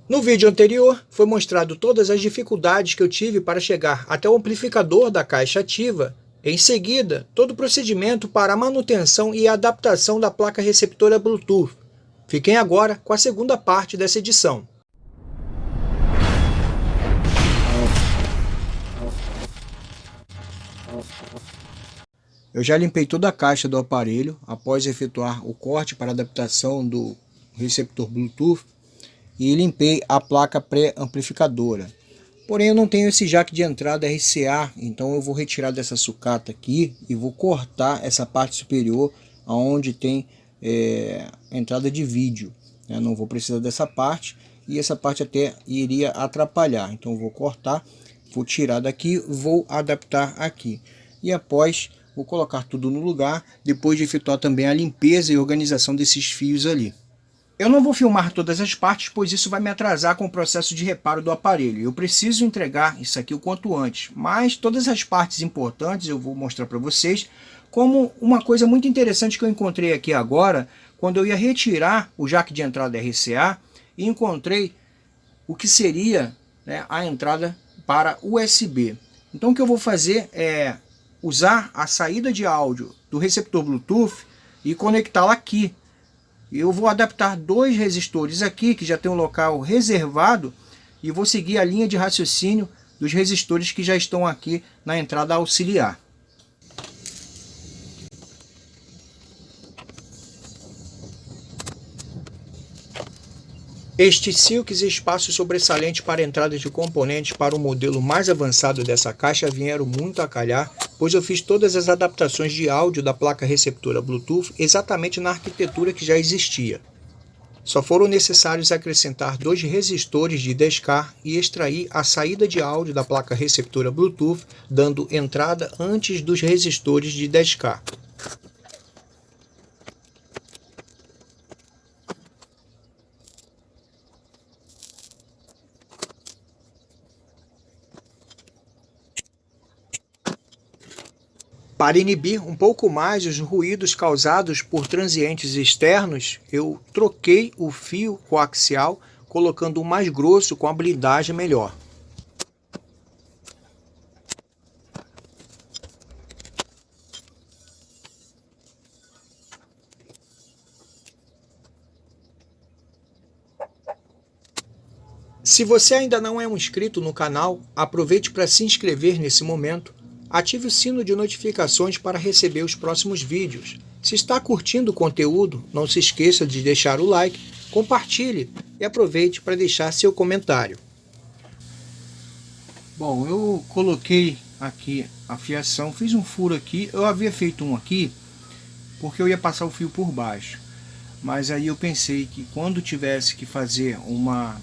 No vídeo anterior, foi mostrado todas as dificuldades que eu tive para chegar até o amplificador da caixa ativa. Em seguida, todo o procedimento para a manutenção e adaptação da placa receptora Bluetooth. Fiquem agora com a segunda parte dessa edição. Eu já limpei toda a caixa do aparelho após efetuar o corte para adaptação do receptor Bluetooth e limpei a placa pré-amplificadora. Porém, eu não tenho esse jack de entrada RCA, então eu vou retirar dessa sucata aqui e vou cortar essa parte superior onde tem entrada de vídeo. Eu não vou precisar dessa parte e essa parte até iria atrapalhar. Então eu vou cortar, vou tirar daqui, vou adaptar aqui. E após, vou colocar tudo no lugar, depois de efetuar também a limpeza e organização desses fios ali. Eu não vou filmar todas as partes, pois isso vai me atrasar com o processo de reparo do aparelho. Eu preciso entregar isso aqui o quanto antes, mas todas as partes importantes eu vou mostrar para vocês, como uma coisa muito interessante que eu encontrei aqui agora, quando eu ia retirar o jack de entrada RCA, e encontrei o que seria, né, a entrada para USB. Então o que eu vou fazer é usar a saída de áudio do receptor Bluetooth e conectá-la aqui. Eu vou adaptar dois resistores aqui, que já tem um local reservado, e vou seguir a linha de raciocínio dos resistores que já estão aqui na entrada auxiliar. Estes silks e espaço sobressalente para entrada de componentes para o modelo mais avançado dessa caixa vieram muito a calhar, pois eu fiz todas as adaptações de áudio da placa receptora Bluetooth exatamente na arquitetura que já existia. Só foram necessários acrescentar dois resistores de 10K e extrair a saída de áudio da placa receptora Bluetooth, dando entrada antes dos resistores de 10K. Para inibir um pouco mais os ruídos causados por transientes externos, eu troquei o fio coaxial, colocando o mais grosso com a blindagem melhor. Se você ainda não é um inscrito no canal, aproveite para se inscrever nesse momento. Ative o sino de notificações para receber os próximos vídeos. Se está curtindo o conteúdo, não se esqueça de deixar o like, compartilhe e aproveite para deixar seu comentário. Bom, eu coloquei aqui a fiação, fiz um furo aqui. Eu havia feito um aqui porque eu ia passar o fio por baixo. Mas aí eu pensei que quando tivesse que fazer uma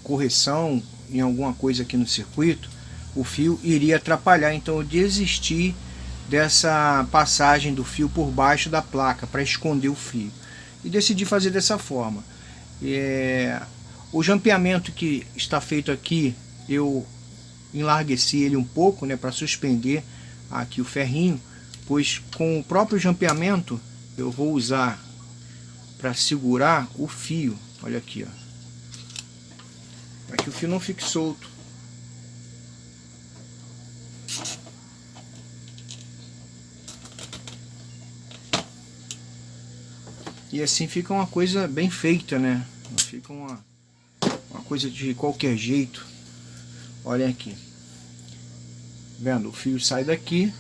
correção em alguma coisa aqui no circuito, o fio iria atrapalhar, então eu desisti dessa passagem do fio por baixo da placa para esconder o fio e decidi fazer dessa forma. O jampeamento que está feito aqui, eu enlargueci ele um pouco, né, para suspender aqui o ferrinho, pois com o próprio jampeamento eu vou usar para segurar o fio. Olha aqui, ó, para que o fio não fique solto. E assim fica uma coisa bem feita, né? Não fica uma coisa de qualquer jeito. Olha aqui. Vendo? O fio sai daqui.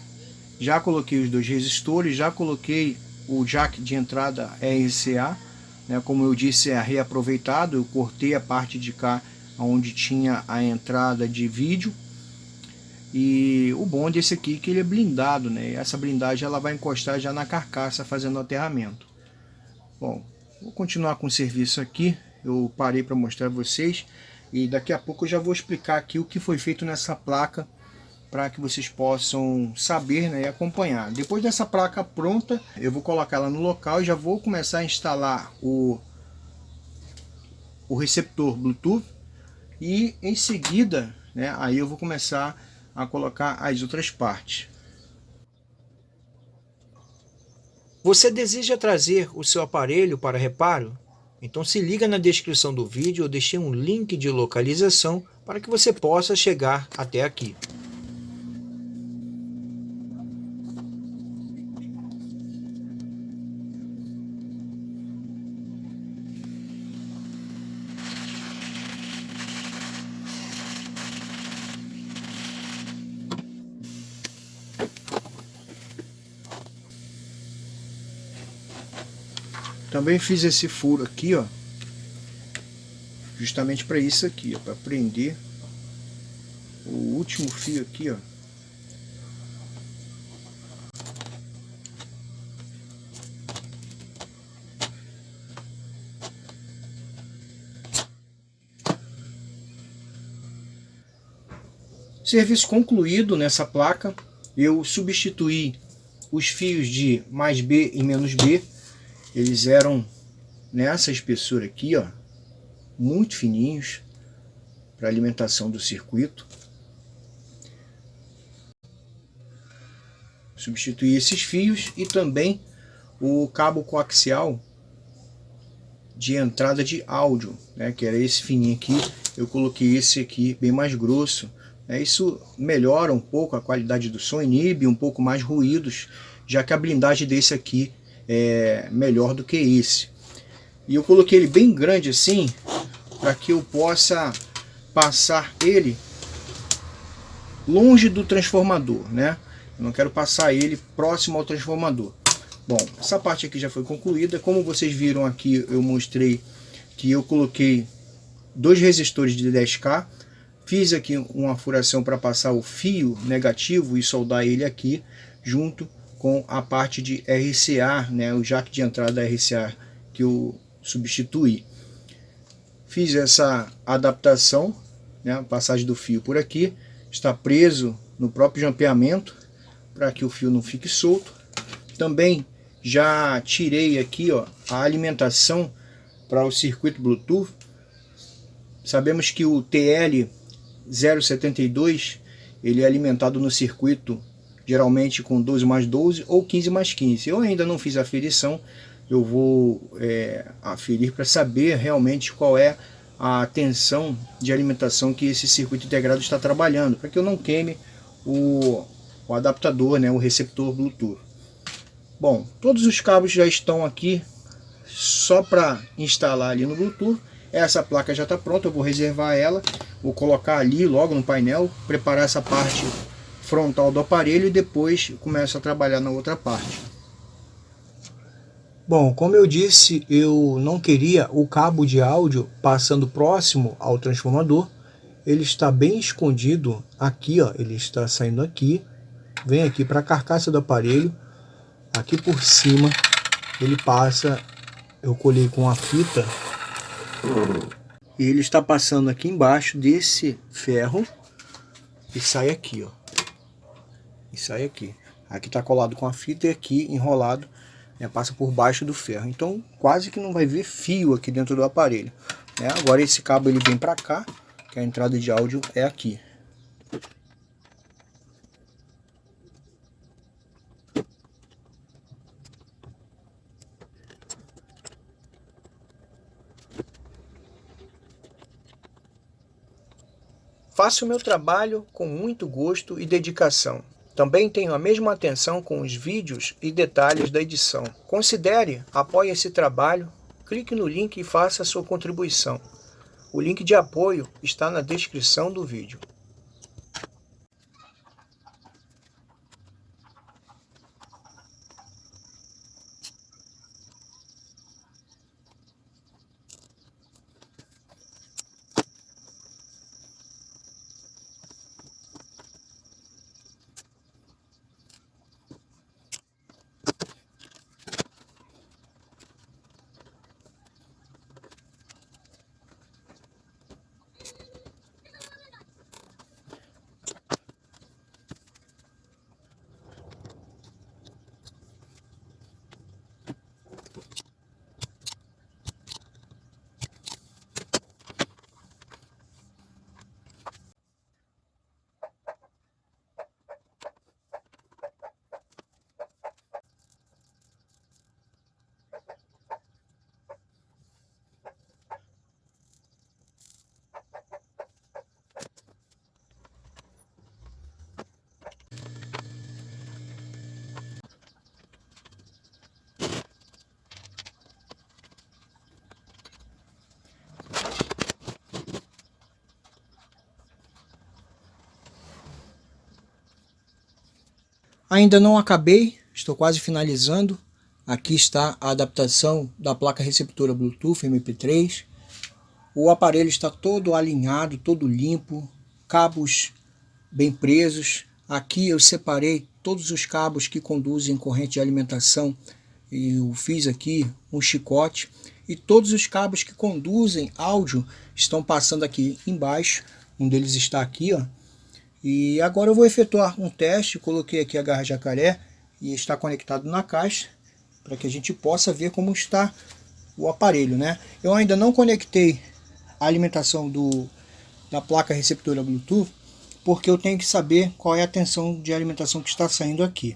Já coloquei os dois resistores, já coloquei o jack de entrada RCA, né? Como eu disse, é reaproveitado. Eu cortei a parte de cá onde tinha a entrada de vídeo. E o bom desse aqui é que ele é blindado, né? Essa blindagem ela vai encostar já na carcaça fazendo o aterramento. Bom, vou continuar com o serviço aqui. Eu parei para mostrar a vocês e daqui a pouco eu já vou explicar aqui o que foi feito nessa placa para que vocês possam saber, né, e acompanhar. Depois dessa placa pronta, eu vou colocar ela no local e já vou começar a instalar o receptor Bluetooth e em seguida, né, aí eu vou começar a colocar as outras partes. Você deseja trazer o seu aparelho para reparo? Então se liga na descrição do vídeo, eu deixei um link de localização para que você possa chegar até aqui. Também fiz esse furo aqui, ó, justamente para isso aqui, para prender o último fio aqui, ó. Serviço concluído nessa placa. Eu substituí os fios de mais B e menos B. Eles eram nessa espessura aqui, ó, muito fininhos para alimentação do circuito. Substituí esses fios e também o cabo coaxial de entrada de áudio, né, que era esse fininho aqui. Eu coloquei esse aqui bem mais grosso. Isso melhora um pouco a qualidade do som, inibe um pouco mais ruídos, já que a blindagem desse aqui é melhor do que esse. E eu coloquei ele bem grande assim, para que eu possa passar ele longe do transformador, né? Eu não quero passar ele próximo ao transformador. Bom, essa parte aqui já foi concluída. Como vocês viram aqui, eu mostrei que eu coloquei 2 resistores de 10K. Fiz aqui uma furação para passar o fio negativo e soldar ele aqui, junto com a parte de RCA, né, o jack de entrada da RCA que eu substituí. Fiz essa adaptação, né, a passagem do fio por aqui, está preso no próprio jampeamento, para que o fio não fique solto. Também já tirei aqui, ó, a alimentação para o circuito Bluetooth. Sabemos que o TL072 ele é alimentado no circuito geralmente com 12 mais 12 ou 15 mais 15. Eu ainda não fiz a aferição, eu vou aferir para saber realmente qual é a tensão de alimentação que esse circuito integrado está trabalhando, para que eu não queime o adaptador, né, o receptor Bluetooth. Bom, todos os cabos já estão aqui, só para instalar ali no Bluetooth. Essa placa já está pronta, eu vou reservar ela, vou colocar ali logo no painel, preparar essa parte frontal do aparelho e depois começo a trabalhar na outra parte. Bom, como eu disse, eu não queria o cabo de áudio passando próximo ao transformador. Ele está bem escondido aqui, ó, ele está saindo aqui, vem aqui para a carcaça do aparelho, aqui por cima ele passa, eu colei com a fita, e ele está passando aqui embaixo desse ferro e sai aqui, ó, e sai aqui. Aqui está colado com a fita e aqui enrolado, né, passa por baixo do ferro. Então quase que não vai ver fio aqui dentro do aparelho, né? Agora esse cabo ele vem para cá, que a entrada de áudio é aqui. Faço o meu trabalho com muito gosto e dedicação. Também tenho a mesma atenção com os vídeos e detalhes da edição. Considere, apoie esse trabalho, clique no link e faça a sua contribuição. O link de apoio está na descrição do vídeo. Ainda não acabei, estou quase finalizando. Aqui está a adaptação da placa receptora Bluetooth MP3. O aparelho está todo alinhado, todo limpo, cabos bem presos. Aqui eu separei todos os cabos que conduzem corrente de alimentação e eu fiz aqui um chicote. E todos os cabos que conduzem áudio estão passando aqui embaixo. Um deles está aqui, ó. E agora eu vou efetuar um teste. Coloquei aqui a garra jacaré e está conectado na caixa para que a gente possa ver como está o aparelho, né? Eu ainda não conectei a alimentação da placa receptora Bluetooth, porque eu tenho que saber qual é a tensão de alimentação que está saindo aqui.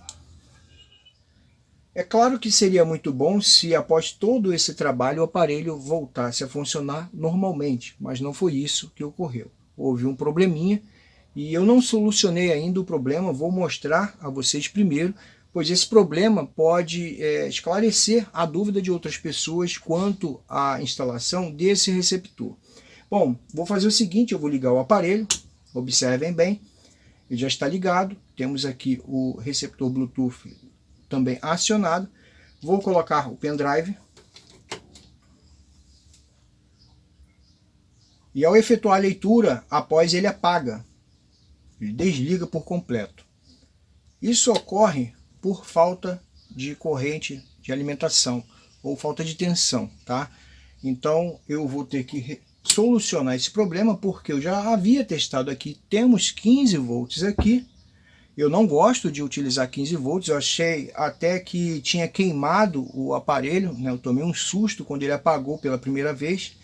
É claro que seria muito bom se após todo esse trabalho o aparelho voltasse a funcionar normalmente, mas não foi isso que ocorreu. Houve um probleminha e eu não solucionei ainda o problema, vou mostrar a vocês primeiro, pois esse problema pode esclarecer a dúvida de outras pessoas quanto à instalação desse receptor. Bom, vou fazer o seguinte, eu vou ligar o aparelho, observem bem, ele já está ligado, temos aqui o receptor Bluetooth também acionado, vou colocar o pendrive, e ao efetuar a leitura, após ele apaga, ele desliga por completo. Isso ocorre por falta de corrente de alimentação, ou falta de tensão, tá? Então eu vou ter que solucionar esse problema, porque eu já havia testado aqui, temos 15 volts aqui, eu não gosto de utilizar 15 volts, eu achei até que tinha queimado o aparelho, né? Eu tomei um susto quando ele apagou pela primeira vez,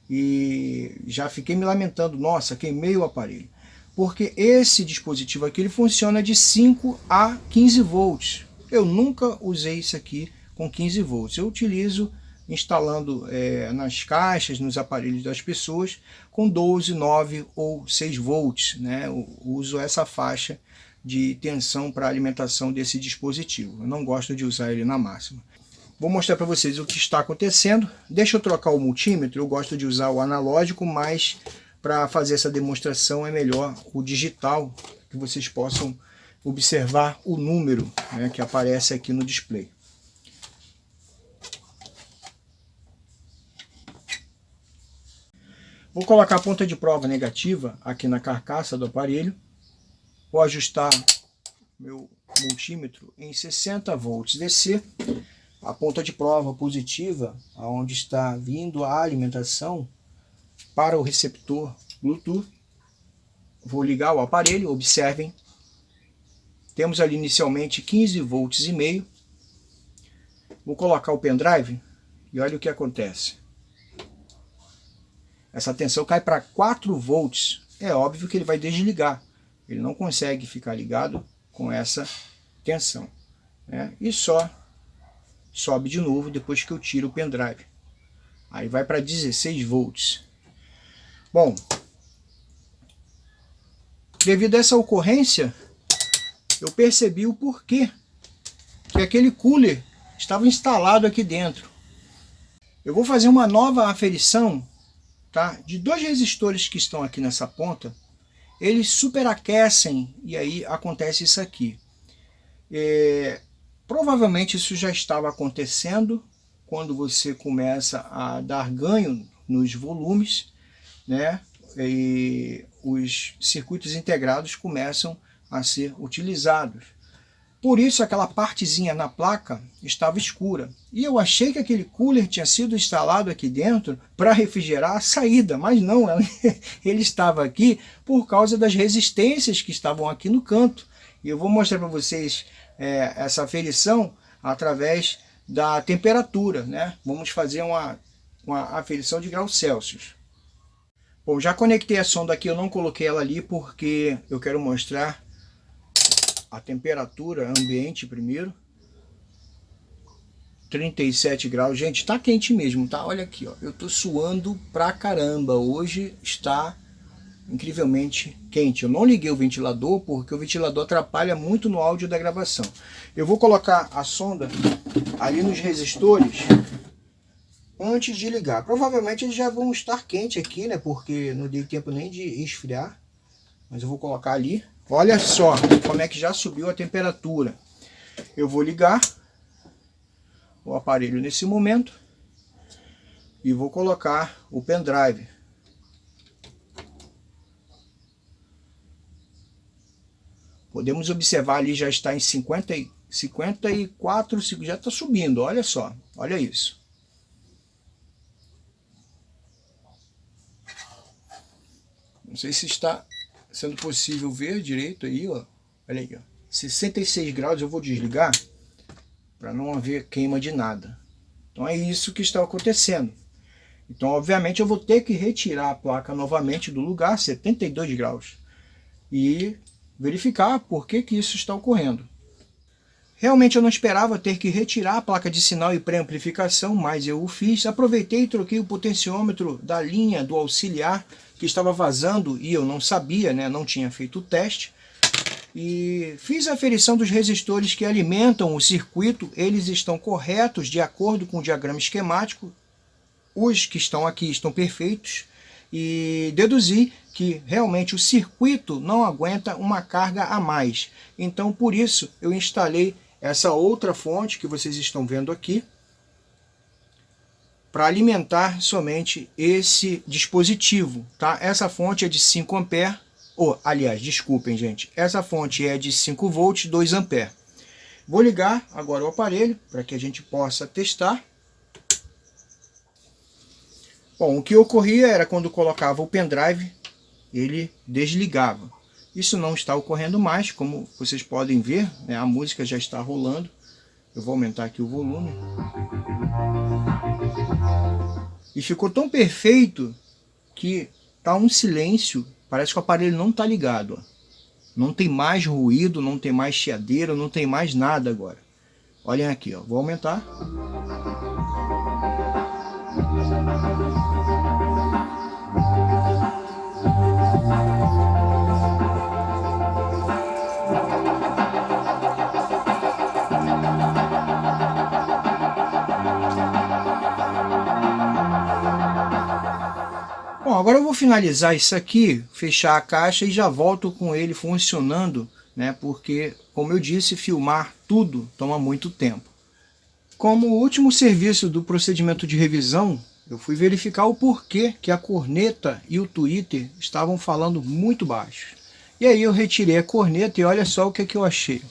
e já fiquei me lamentando, nossa, queimei o aparelho. Porque esse dispositivo aqui ele funciona de 5 a 15 volts, eu nunca usei isso aqui com 15 volts, eu utilizo instalando nas caixas, nos aparelhos das pessoas, com 12, 9 ou 6 volts, né? Eu uso essa faixa de tensão para alimentação desse dispositivo. Eu não gosto de usar ele na máxima. Vou mostrar para vocês o que está acontecendo. Deixa eu trocar o multímetro, eu gosto de usar o analógico, mas para fazer essa demonstração é melhor o digital, que vocês possam observar o número, né, que aparece aqui no display. Vou colocar a ponta de prova negativa aqui na carcaça do aparelho. Vou ajustar meu multímetro em 60 volts DC. A ponta de prova positiva, onde está vindo a alimentação para o receptor Bluetooth. Vou ligar o aparelho, observem. Temos ali inicialmente 15 volts e meio. Vou colocar o pendrive e olha o que acontece. Essa tensão cai para 4 volts. É óbvio que ele vai desligar. Ele não consegue ficar ligado com essa tensão, né? E só sobe de novo depois que eu tiro o pendrive. Aí vai para 16 volts. Bom, devido a essa ocorrência, eu percebi o porquê que aquele cooler estava instalado aqui dentro. Eu vou fazer uma nova aferição, tá, de dois resistores que estão aqui nessa ponta. Eles superaquecem e aí acontece isso aqui. Provavelmente isso já estava acontecendo quando você começa a dar ganho nos volumes, né? E os circuitos integrados começam a ser utilizados. Por isso aquela partezinha na placa estava escura. E eu achei que aquele cooler tinha sido instalado aqui dentro para refrigerar a saída, mas não, ele estava aqui por causa das resistências que estavam aqui no canto. E eu vou mostrar para vocês essa aferição através da temperatura, né? Vamos fazer uma aferição de graus Celsius. Bom, já conectei a sonda aqui, eu não coloquei ela ali porque eu quero mostrar a temperatura ambiente primeiro. 37 graus, gente, está quente mesmo, tá? Olha aqui, ó, eu tô suando pra caramba, hoje está incrivelmente quente. Eu não liguei o ventilador porque o ventilador atrapalha muito no áudio da gravação. Eu vou colocar a sonda ali nos resistores antes de ligar. Provavelmente eles já vão estar quentes aqui, né? Porque não deu tempo nem de esfriar. mas eu vou colocar ali. Olha só como é que já subiu a temperatura. Eu vou ligar o aparelho nesse momento e vou colocar o pendrive. Podemos observar ali, já está em 54, já está subindo, olha só, olha isso. Não sei se está sendo possível ver direito aí, ó. Olha aí, ó. 66 graus, eu vou desligar para não haver queima de nada. Então é isso que está acontecendo. Então, obviamente, eu vou ter que retirar a placa novamente do lugar, 72 graus, e verificar por que isso está ocorrendo. Realmente eu não esperava ter que retirar a placa de sinal e pré-amplificação, mas eu o fiz. Aproveitei e troquei o potenciômetro da linha do auxiliar, que estava vazando e eu não sabia, né? Não tinha feito o teste. E fiz a aferição dos resistores que alimentam o circuito. Eles estão corretos de acordo com o diagrama esquemático. Os que estão aqui estão perfeitos. E deduzi que realmente o circuito não aguenta uma carga a mais. Então, por isso, eu instalei essa outra fonte que vocês estão vendo aqui, para alimentar somente esse dispositivo, tá? Essa fonte é de 5 A, aliás, desculpem, gente, essa fonte é de 5 volts, 2 A. Vou ligar agora o aparelho para que a gente possa testar. Bom, o que ocorria era quando colocava o pendrive, ele desligava. Isso não está ocorrendo mais, como vocês podem ver, né? A música já está rolando. Eu vou aumentar aqui o volume. E ficou tão perfeito que está um silêncio, parece que o aparelho não está ligado. Ó. Não tem mais ruído, não tem mais chiadeira, não tem mais nada agora. Olhem aqui, ó. Vou aumentar. Bom, agora eu vou finalizar isso aqui, fechar a caixa e já volto com ele funcionando, né? Porque, como eu disse, filmar tudo toma muito tempo. Como último serviço do procedimento de revisão, eu fui verificar o porquê que a corneta e o tweeter estavam falando muito baixo. E aí eu retirei a corneta e olha só o que eu achei.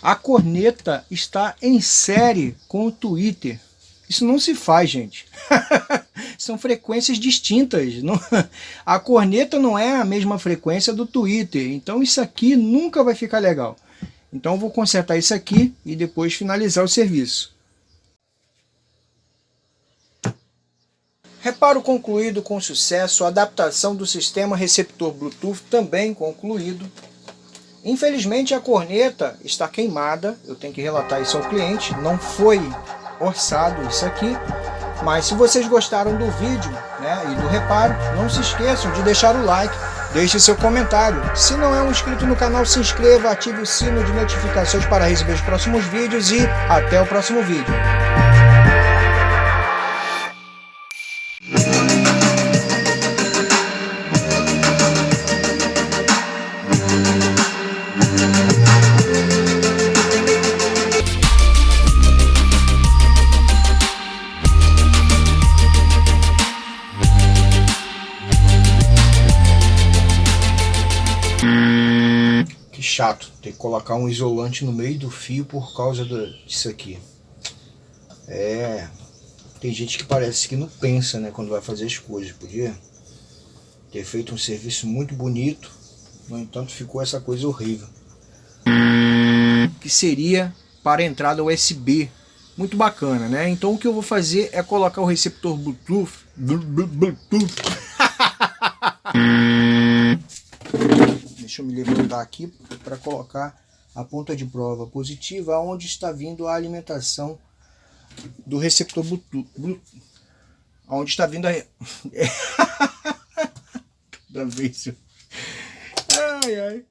A corneta está em série com o tweeter. Isso não se faz, gente. São frequências distintas. A corneta não é a mesma frequência do tweeter. Então isso aqui nunca vai ficar legal. Então eu vou consertar isso aqui e depois finalizar o serviço. Reparo concluído com sucesso. A adaptação do sistema receptor Bluetooth também concluído. Infelizmente a corneta está queimada. Eu tenho que relatar isso ao cliente. Não foi orçado isso aqui, mas se vocês gostaram do vídeo, né, e do reparo, não se esqueçam de deixar o like, deixe seu comentário. Se não é um inscrito no canal, se inscreva, ative o sino de notificações para receber os próximos vídeos e até o próximo vídeo. Que chato, ter que colocar um isolante no meio do fio por causa disso aqui. Tem gente que parece que não pensa, né, quando vai fazer as coisas. Podia ter feito um serviço muito bonito, no entanto ficou essa coisa horrível. Que seria para a entrada USB. Muito bacana, né? Então o que eu vou fazer é colocar o receptor Bluetooth. Deixa eu me levantar aqui para colocar a ponta de prova positiva onde está vindo a alimentação do receptor Bluetooth. Onde está vindo a... Toda vez. Ai, ai.